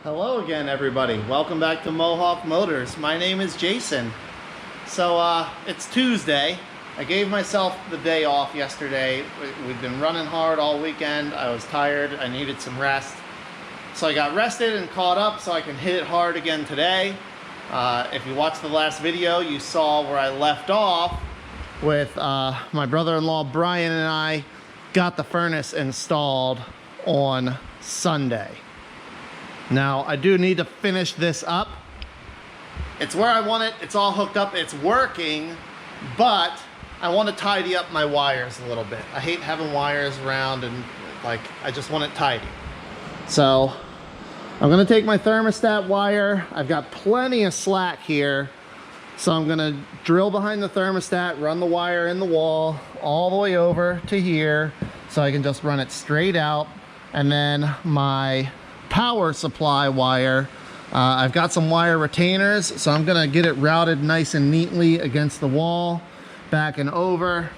Hello again, everybody. Welcome back to Mohawk Motors. My name is Jason. So it's Tuesday. I gave myself the day off yesterday. We've been running hard all weekend. I was tired. I needed some rest. So I got rested and caught up so I can hit it hard again today. If you watched the last video, you saw where I left off with my brother-in-law Brian and I got the furnace installed on Sunday. Now, I do need to finish this up. It's where I want it. It's all hooked up. It's working, but I want to tidy up my wires a little bit. I hate having wires around and I just want it tidy. So I'm going to take my thermostat wire. I've got plenty of slack here. So I'm going to drill behind the thermostat, run the wire in the wall all the way over to here so I can just run it straight out. And then my power supply wire, I've got some wire retainers, so I'm gonna get it routed nice and neatly against the wall, back and over.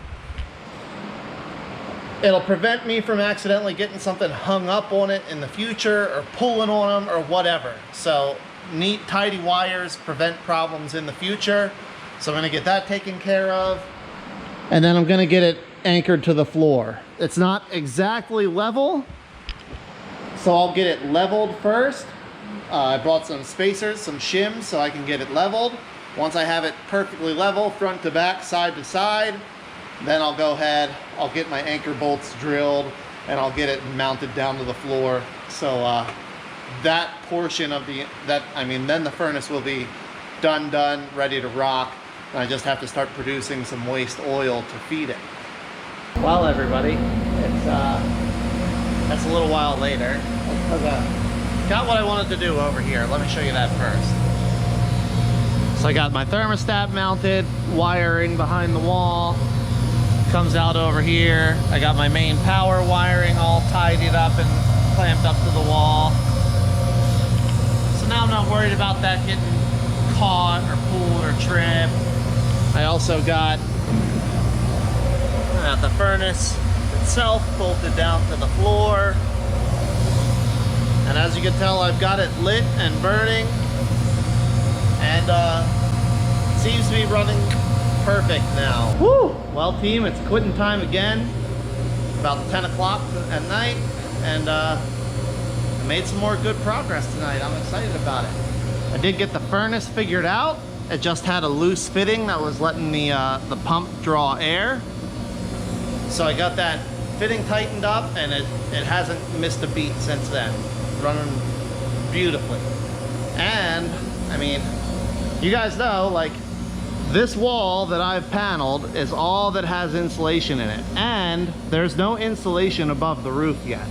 It'll prevent me from accidentally getting something hung up on it in the future or pulling on them or whatever. So neat, tidy wires prevent problems in the future. So I'm gonna get that taken care of. And then I'm gonna get it anchored to the floor. It's not exactly level, so I'll get it leveled first. I brought some spacers, some shims, so I can get it leveled. Once I have it perfectly level, front to back, side to side, then I'll go ahead, I'll get my anchor bolts drilled, and I'll get it mounted down to the floor. So that portion of then the furnace will be done, ready to rock. And I just have to start producing some waste oil to feed it. Well, everybody, that's a little while later. Got what I wanted to do over here. Let me show you that first. So I got my thermostat mounted, wiring behind the wall, comes out over here. I got my main power wiring all tidied up and clamped up to the wall. So now I'm not worried about that getting caught or pulled or tripped. I also got the furnace itself bolted down to the floor, and as you can tell, I've got it lit and burning, and seems to be running perfect now. Woo! Well, team, it's quitting time again, about 10 o'clock at night, and I made some more good progress tonight. I'm excited about it. I did get the furnace figured out. It just had a loose fitting that was letting the pump draw air. So I got that fitting tightened up, and it hasn't missed a beat since then. Running beautifully. And I mean, you guys know, this wall that I've paneled is all that has insulation in it, and there's no insulation above the roof yet.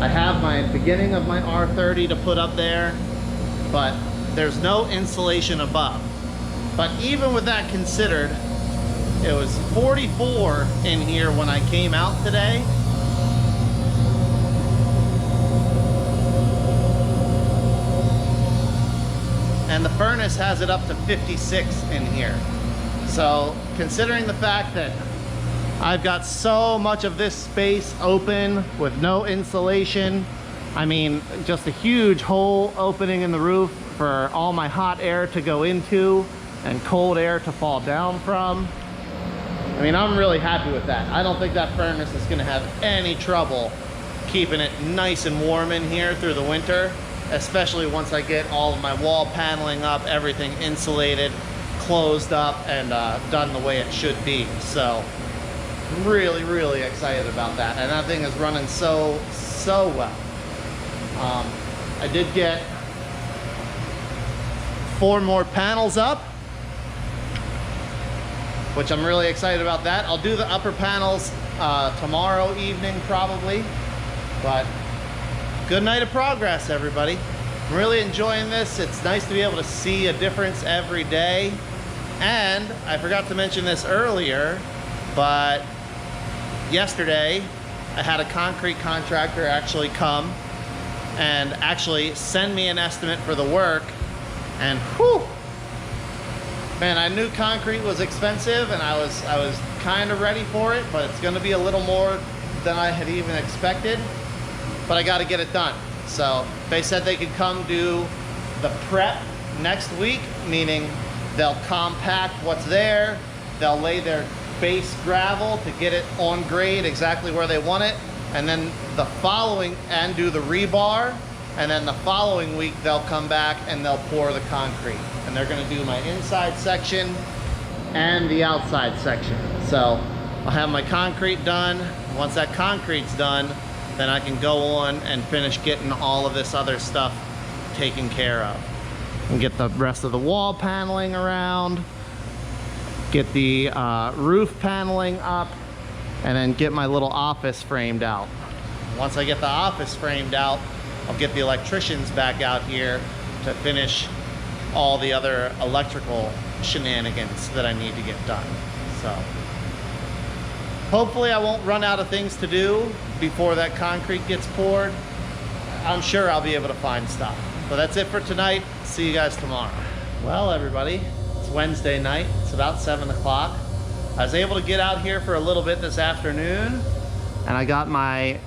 I have my beginning of my R30 to put up there, but there's no insulation above. But even with that considered, it was 44 in here when I came out today. And the furnace has it up to 56 in here. So considering the fact that I've got so much of this space open with no insulation, I mean, just a huge hole opening in the roof for all my hot air to go into and cold air to fall down from. I mean, I'm really happy with that. I don't think that furnace is gonna have any trouble keeping it nice and warm in here through the winter, especially once I get all of my wall paneling up, everything insulated, closed up, and done the way it should be. So I'm really, really excited about that. And that thing is running so well. I did get 4 more panels up, which I'm really excited about that. I'll do the upper panels tomorrow evening probably, but good night of progress, everybody. I'm really enjoying this. It's nice to be able to see a difference every day. And I forgot to mention this earlier, but yesterday I had a concrete contractor actually come and actually send me an estimate for the work, and whew, man, I knew concrete was expensive, and I was kind of ready for it, but it's going to be a little more than I had even expected. But I got to get it done. So they said they could come do the prep next week, meaning they'll compact what's there, they'll lay their base gravel to get it on grade exactly where they want it, and then the following, and do the rebar, and then the following week they'll come back and they'll pour the concrete. And they're gonna do my inside section and the outside section. So I'll have my concrete done. Once that concrete's done, then I can go on and finish getting all of this other stuff taken care of. And get the rest of the wall paneling around, get the roof paneling up, and then get my little office framed out. Once I get the office framed out, I'll get the electricians back out here to finish all the other electrical shenanigans that I need to get done. So hopefully I won't run out of things to do before that concrete gets poured. I'm sure I'll be able to find stuff. But that's it for tonight. See you guys tomorrow. Well, everybody, it's Wednesday night. It's about 7 o'clock. I was able to get out here for a little bit this afternoon, and I got my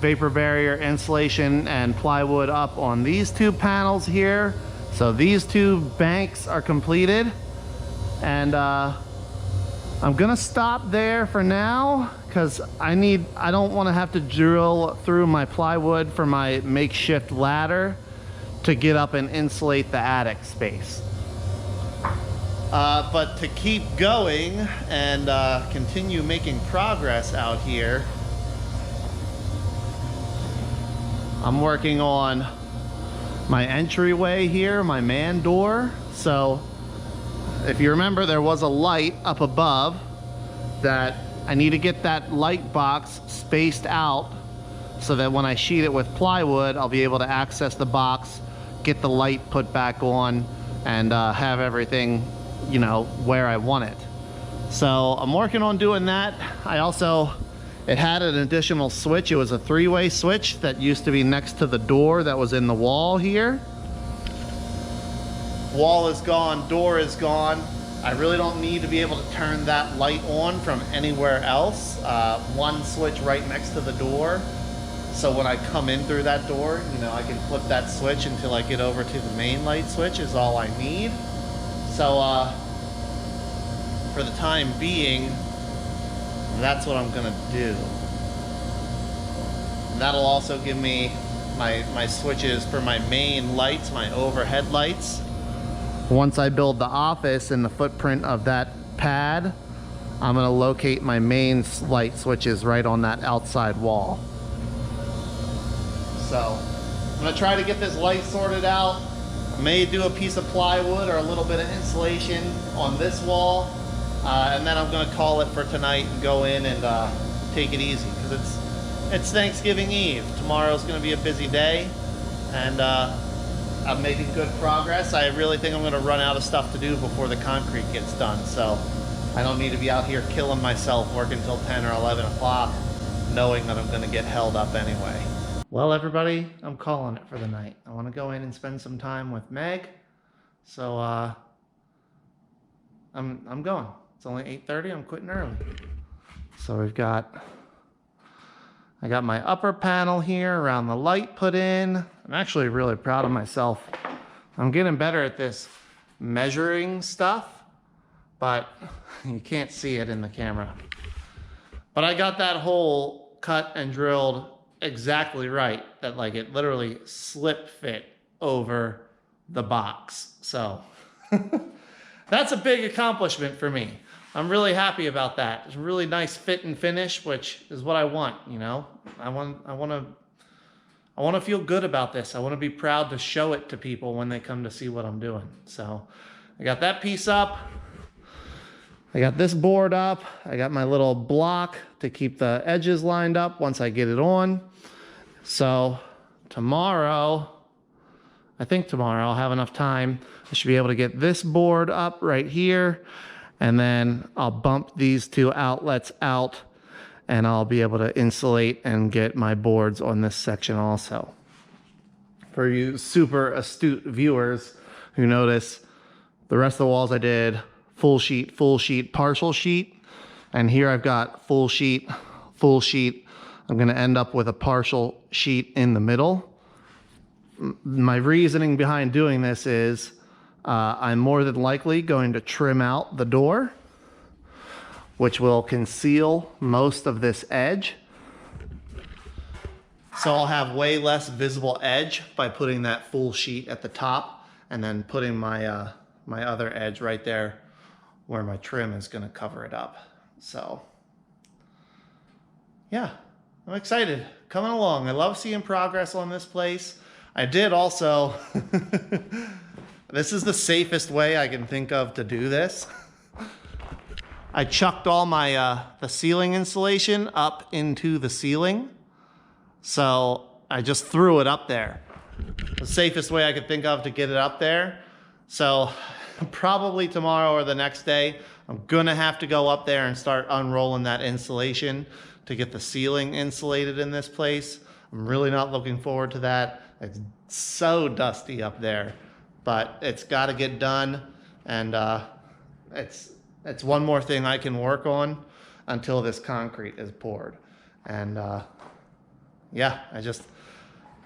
vapor barrier insulation and plywood up on these two panels here. So these two banks are completed, and I'm gonna stop there for now because I don't want to have to drill through my plywood for my makeshift ladder to get up and insulate the attic space. But to keep going and continue making progress out here, I'm working on my entryway here, my man door. So if you remember, there was a light up above that I need to get that light box spaced out so that when I sheet it with plywood, I'll be able to access the box, get the light put back on, and have everything, you know, where I want it. So I'm working on doing that. It had an additional switch. It was a 3-way switch that used to be next to the door that was in the wall here. Wall is gone, door is gone. I really don't need to be able to turn that light on from anywhere else. One switch right next to the door. So when I come in through that door, you know, I can flip that switch until I get over to the main light switch is all I need. So for the time being, that's what I'm gonna do. That'll also give me my switches for my main lights, my overhead lights. Once I build the office in the footprint of that pad, I'm gonna locate my main light switches right on that outside wall. So I'm gonna try to get this light sorted out. I may do a piece of plywood or a little bit of insulation on this wall. And then I'm gonna call it for tonight and go in and take it easy because it's Thanksgiving Eve. Tomorrow's gonna be a busy day, and I'm making good progress. I really think I'm gonna run out of stuff to do before the concrete gets done. So I don't need to be out here killing myself working till 10 or 11 o'clock knowing that I'm gonna get held up anyway. Well, everybody, I'm calling it for the night. I wanna go in and spend some time with Meg. So I'm going. It's only 8:30, I'm quitting early. So I got my upper panel here around the light put in. I'm actually really proud of myself. I'm getting better at this measuring stuff, but you can't see it in the camera. But I got that hole cut and drilled exactly right, that like it literally slip fit over the box. So that's a big accomplishment for me. I'm really happy about that. It's a really nice fit and finish, which is what I want, you know? I want to feel good about this. I want to be proud to show it to people when they come to see what I'm doing. So I got that piece up. I got this board up. I got my little block to keep the edges lined up once I get it on. So tomorrow, I think tomorrow I'll have enough time. I should be able to get this board up right here. And then I'll bump these two outlets out and I'll be able to insulate and get my boards on this section also. For you super astute viewers who notice, the rest of the walls I did full sheet, partial sheet. And here I've got full sheet. I'm gonna end up with a partial sheet in the middle. My reasoning behind doing this is I'm more than likely going to trim out the door, which will conceal most of this edge. So I'll have way less visible edge by putting that full sheet at the top and then putting my my other edge right there where my trim is going to cover it up. So yeah, I'm excited. Coming along. I love seeing progress on this place. I did also, this is the safest way I can think of to do this. I chucked all my the ceiling insulation up into the ceiling. So I just threw it up there. The safest way I could think of to get it up there. So probably tomorrow or the next day, I'm gonna have to go up there and start unrolling that insulation to get the ceiling insulated in this place. I'm really not looking forward to that. It's so dusty up there, but it's got to get done, and it's one more thing I can work on until this concrete is poured. And yeah,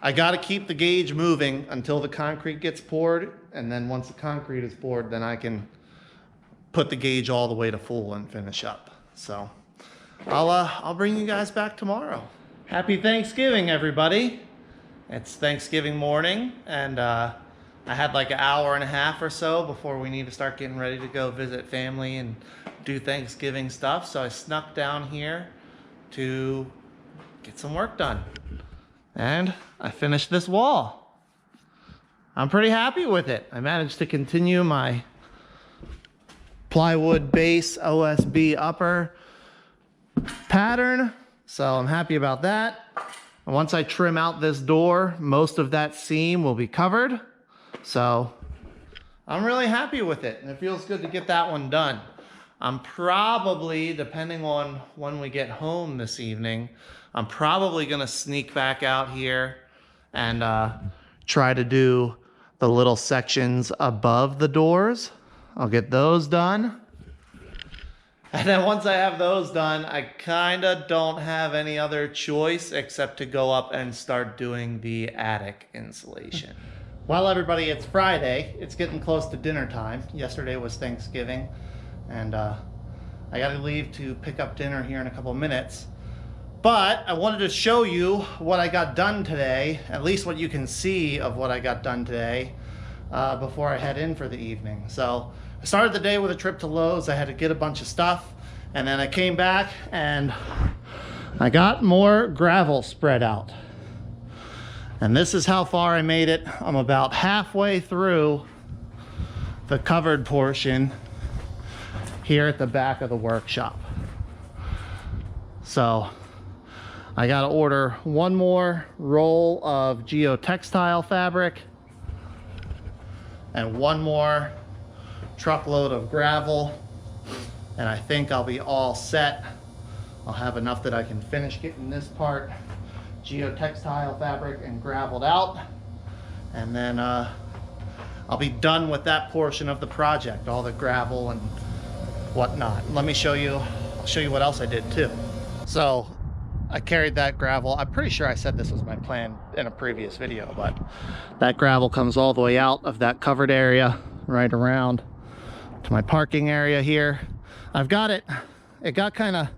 I got to keep the gauge moving until the concrete gets poured, and then once the concrete is poured, then I can put the gauge all the way to full and finish up. So I'll bring you guys back tomorrow. Happy Thanksgiving, everybody. It's Thanksgiving morning, and I had like an hour and a half or so before we need to start getting ready to go visit family and do Thanksgiving stuff. So I snuck down here to get some work done. And I finished this wall. I'm pretty happy with it. I managed to continue my plywood base OSB upper pattern, so I'm happy about that. And once I trim out this door, most of that seam will be covered. So I'm really happy with it, and it feels good to get that one done. I'm probably, depending on when we get home this evening, I'm probably gonna sneak back out here and try to do the little sections above the doors. I'll get those done. And then once I have those done, I kinda don't have any other choice except to go up and start doing the attic insulation. Well, everybody, it's Friday. It's getting close to dinner time. Yesterday was Thanksgiving, and I gotta leave to pick up dinner here in a couple minutes. But I wanted to show you what I got done today, at least what you can see of what I got done today, before I head in for the evening. So I started the day with a trip to Lowe's. I had to get a bunch of stuff, and then I came back and I got more gravel spread out. And this is how far I made it. I'm about halfway through the covered portion here at the back of the workshop. So I got to order one more roll of geotextile fabric and one more truckload of gravel, and I think I'll be all set. I'll have enough that I can finish getting this part geotextile fabric and graveled out, and then I'll be done with that portion of the project, all the gravel and whatnot. Let me show you, I'll show you what else I did too. So I carried that gravel. I'm pretty sure I said this was my plan in a previous video, but that gravel comes all the way out of that covered area right around to my parking area here. I've got it got kind of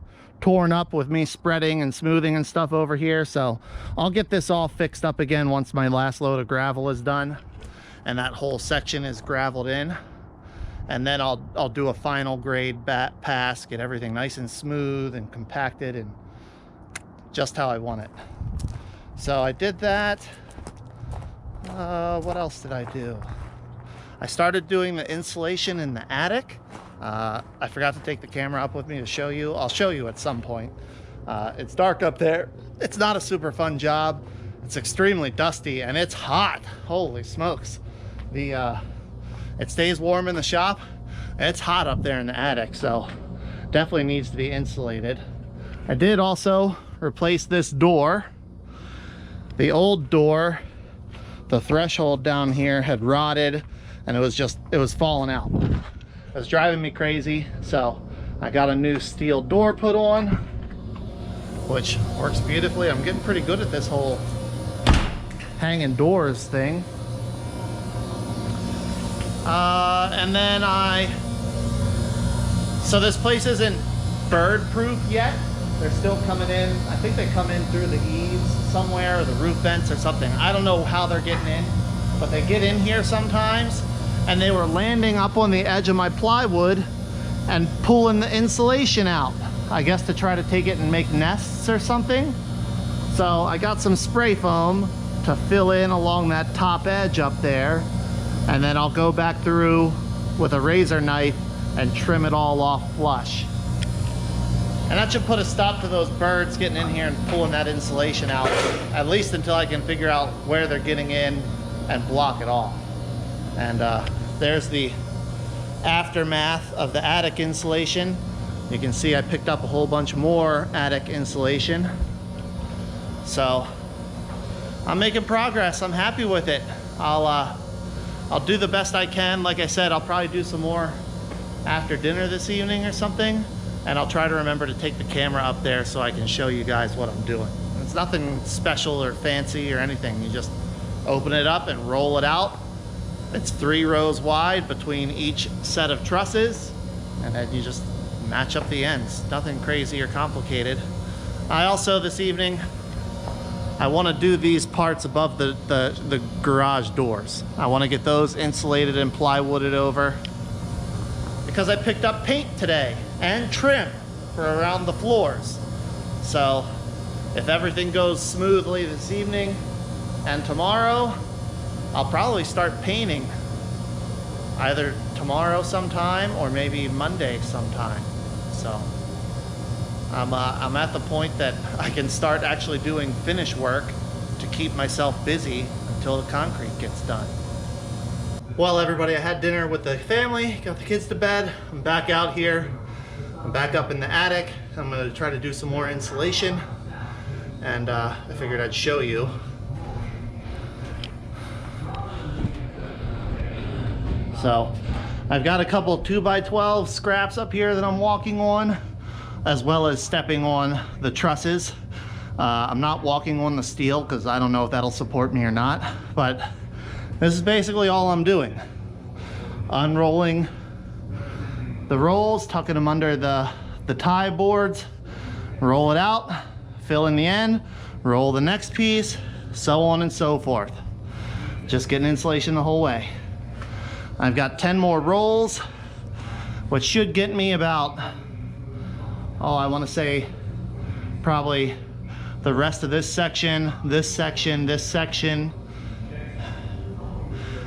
torn up with me spreading and smoothing and stuff over here, so I'll get this all fixed up again once my last load of gravel is done and that whole section is graveled in, and then I'll do a final grade pass, get everything nice and smooth and compacted and just how I want it. So I did that. What else did I do? I started doing the insulation in the attic. I forgot to take the camera up with me to show you. I'll show you at some point. It's dark up there. It's not a super fun job. It's extremely dusty and it's hot. Holy smokes. It stays warm in the shop. It's hot up there in the attic, so definitely needs to be insulated. I did also replace this door. The old door, the threshold down here had rotted and it was falling out. It was driving me crazy, so I got a new steel door put on, which works beautifully. I'm getting pretty good at this whole hanging doors thing. And then so this place isn't bird proof yet. They're still coming in. I think they come in through the eaves somewhere, or the roof vents or something. I don't know how they're getting in, but they get in here sometimes. And they were landing up on the edge of my plywood and pulling the insulation out, I guess to try to take it and make nests or something. So I got some spray foam to fill in along that top edge up there, and then I'll go back through with a razor knife and trim it all off flush. And that should put a stop to those birds getting in here and pulling that insulation out, at least until I can figure out where they're getting in and block it off. And there's the aftermath of the attic insulation. You can see I picked up a whole bunch more attic insulation. So I'm making progress. I'm happy with it. I'll do the best I can. Like I said, I'll probably do some more after dinner this evening or something. And I'll try to remember to take the camera up there so I can show you guys what I'm doing. It's nothing special or fancy or anything. You just open it up and roll it out. It's 3 rows wide between each set of trusses, and then you just match up the ends. Nothing crazy or complicated. I also, this evening, I want to do these parts above the garage doors. I want to get those insulated and plywooded over, because I picked up paint today and trim for around the floors. So if everything goes smoothly this evening and tomorrow, I'll probably start painting either tomorrow sometime or maybe Monday sometime. So I'm at the point that I can start actually doing finish work to keep myself busy until the concrete gets done. Well, everybody, I had dinner with the family, got the kids to bed. I'm back out here. I'm back up in the attic. I'm gonna try to do some more insulation, and I figured I'd show you. So I've got a couple 2x12 scraps up here that I'm walking on, as well as stepping on the trusses. I'm not walking on the steel because I don't know if that'll support me or not, but this is basically all I'm doing. Unrolling the rolls, tucking them under the tie boards, roll it out, fill in the end, roll the next piece, so on and so forth. Just getting insulation the whole way. I've got 10 more rolls, which should get me about, I want to say probably the rest of this section,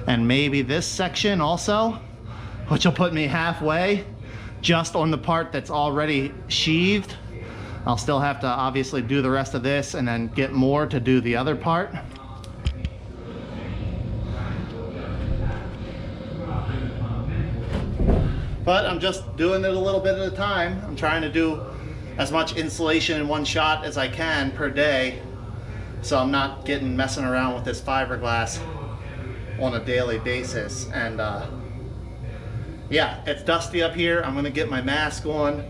and maybe this section also, which will put me halfway just on the part that's already sheathed. I'll still have to obviously do the rest of this and then get more to do the other part. But I'm just doing it a little bit at a time. I'm trying to do as much insulation in one shot as I can per day, so I'm not messing around with this fiberglass on a daily basis. And yeah, it's dusty up here. I'm gonna get my mask on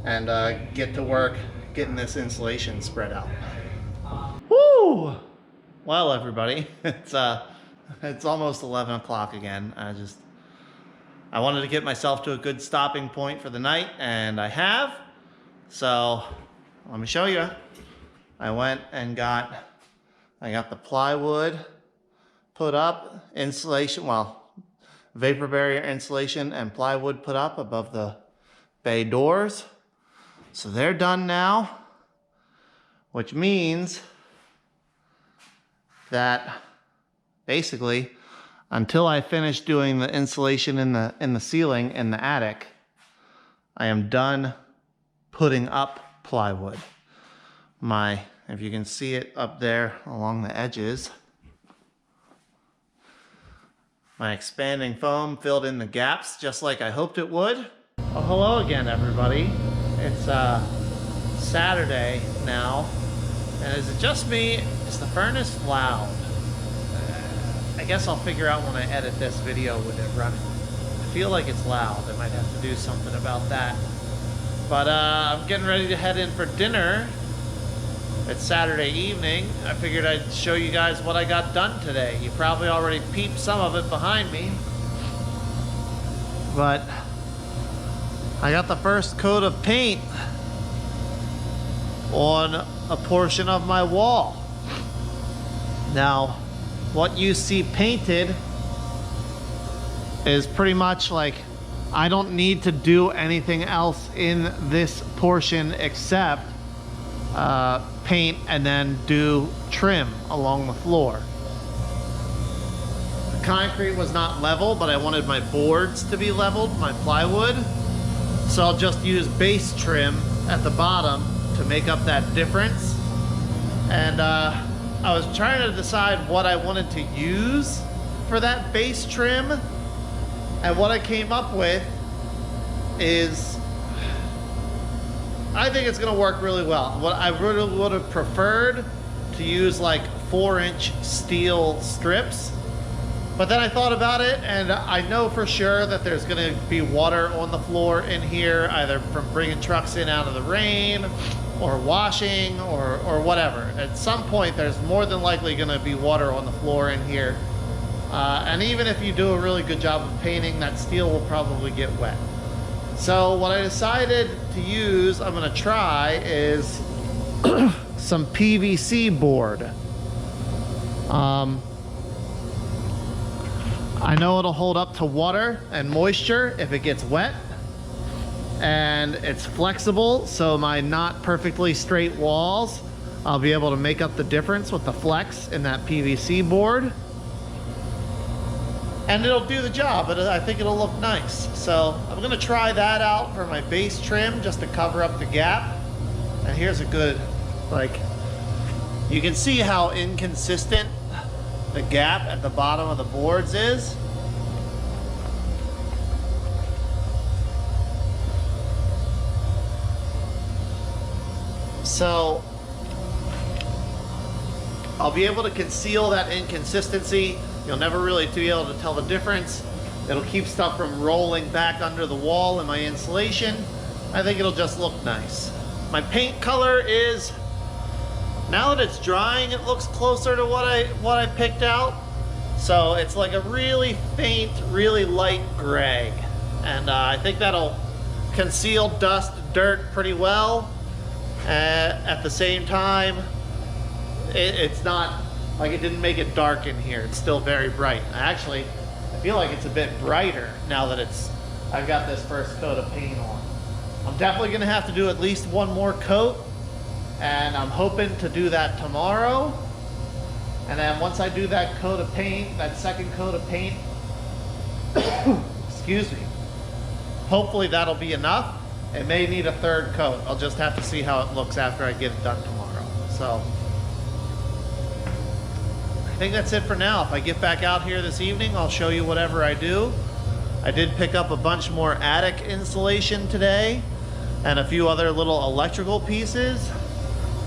and get to work getting this insulation spread out. Woo! Well, everybody, it's almost 11 o'clock again. I wanted to get myself to a good stopping point for the night, and I have. So let me show you. I went and got the plywood put up, insulation, vapor barrier insulation and plywood put up above the bay doors. So they're done now, which means that basically until I finish doing the insulation in the ceiling in the attic, I am done putting up plywood. If you can see it up there along the edges, my expanding foam filled in the gaps just like I hoped it would. Well, hello again, everybody. It's Saturday now, and is it just me? Is the furnace loud? I guess I'll figure out when I edit this video with it running. I feel like it's loud. I might have to do something about that. But I'm getting ready to head in for dinner. it's Saturday evening, I figured I'd show you guys what I got done today. You probably already peeped some of it behind me, but I got the first coat of paint on a portion of my wall. Now, what you see painted is pretty much like, I don't need to do anything else in this portion except paint and then do trim along the floor. The concrete was not level, but I wanted my boards to be leveled, my plywood. So I'll just use base trim at the bottom to make up that difference. And I was trying to decide what I wanted to use for that base trim. And what I came up with is, I think it's gonna work really well. What I really would have preferred to use like 4-inch steel strips. But then I thought about it, and I know for sure that there's gonna be water on the floor in here, either from bringing trucks in out of the rain, or washing, or whatever. At some point, there's more than likely gonna be water on the floor in here. And even if you do a really good job of painting, that steel will probably get wet. So what I decided to use, I'm gonna try, is some PVC board. I know it'll hold up to water and moisture if it gets wet, and it's flexible, so my not perfectly straight walls, I'll be able to make up the difference with the flex in that PVC board, and it'll do the job. But I think it'll look nice. So I'm gonna try that out for my base trim just to cover up the gap. And here's a good, like, you can see how inconsistent the gap at the bottom of the boards is. So I'll be able to conceal that inconsistency. You'll never really be able to tell the difference. It'll keep stuff from rolling back under the wall in my insulation. I think it'll just look nice. My paint color is, now that it's drying, it looks closer to what I picked out. So it's like a really faint, really light gray. And I think that'll conceal dust, dirt pretty well. At the same time, it's not, like, it didn't make it dark in here. It's still very bright. I feel like it's a bit brighter now that I've got this first coat of paint on. I'm definitely gonna have to do at least one more coat, and I'm hoping to do that tomorrow. And then once I do that coat of paint, that second coat of paint, excuse me, hopefully that'll be enough. It may need a third coat. I'll just have to see how it looks after I get it done tomorrow. So I think that's it for now. If I get back out here this evening, I'll show you whatever I do. I did pick up a bunch more attic insulation today and a few other little electrical pieces.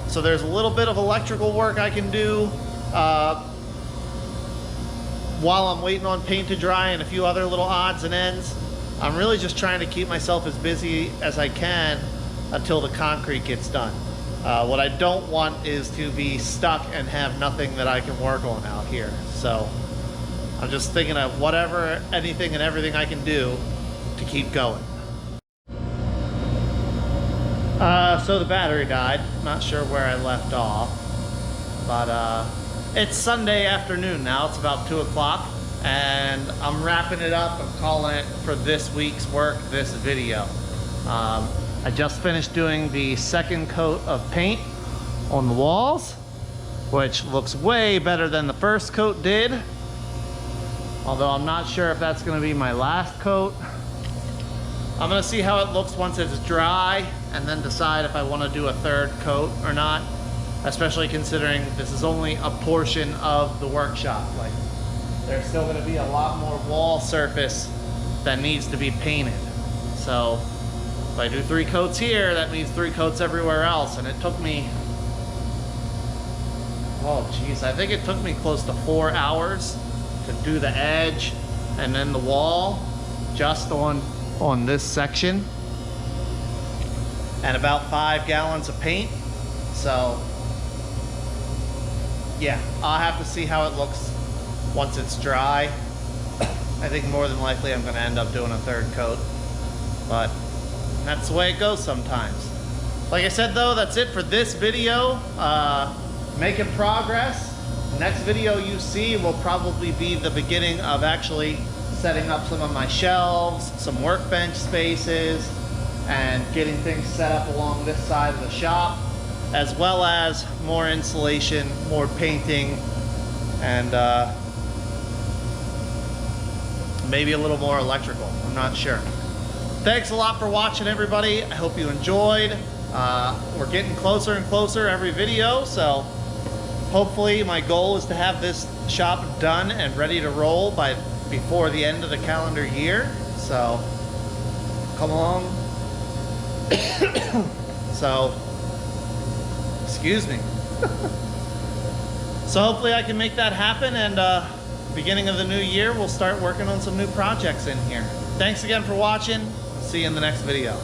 So there's a little bit of electrical work I can do while I'm waiting on paint to dry, and a few other little odds and ends. I'm really just trying to keep myself as busy as I can until the concrete gets done. What I don't want is to be stuck and have nothing that I can work on out here. So I'm just thinking of whatever, anything and everything I can do to keep going. So the battery died. Not sure where I left off, but it's Sunday afternoon now. It's about 2 o'clock, and I'm wrapping it up. I'm calling it for this week's work, this video. I just finished doing the second coat of paint on the walls, which looks way better than the first coat did. Although I'm not sure if that's gonna be my last coat. I'm gonna see how it looks once it's dry and then decide if I wanna do a third coat or not, especially considering this is only a portion of the workshop. Like, there's still gonna be a lot more wall surface that needs to be painted. So if I do 3 coats here, that means 3 coats everywhere else. And it took me, oh geez, I think it took me close to 4 hours to do the edge and then the wall just on this section, and about 5 gallons of paint. So yeah, I'll have to see how it looks once it's dry. I think more than likely I'm going to end up doing a third coat, but that's the way it goes sometimes. Like I said though, that's it for this video. Making progress. Next video you see will probably be the beginning of actually setting up some of my shelves, some workbench spaces, and getting things set up along this side of the shop, as well as more insulation, more painting, and maybe a little more electrical. I'm not sure. Thanks a lot for watching, everybody. I hope you enjoyed. We're getting closer and closer every video, so hopefully my goal is to have this shop done and ready to roll before the end of the calendar year. So come along. So excuse me. So hopefully I can make that happen, and beginning of the new year we'll start working on some new projects in here. Thanks again for watching. See you in the next video.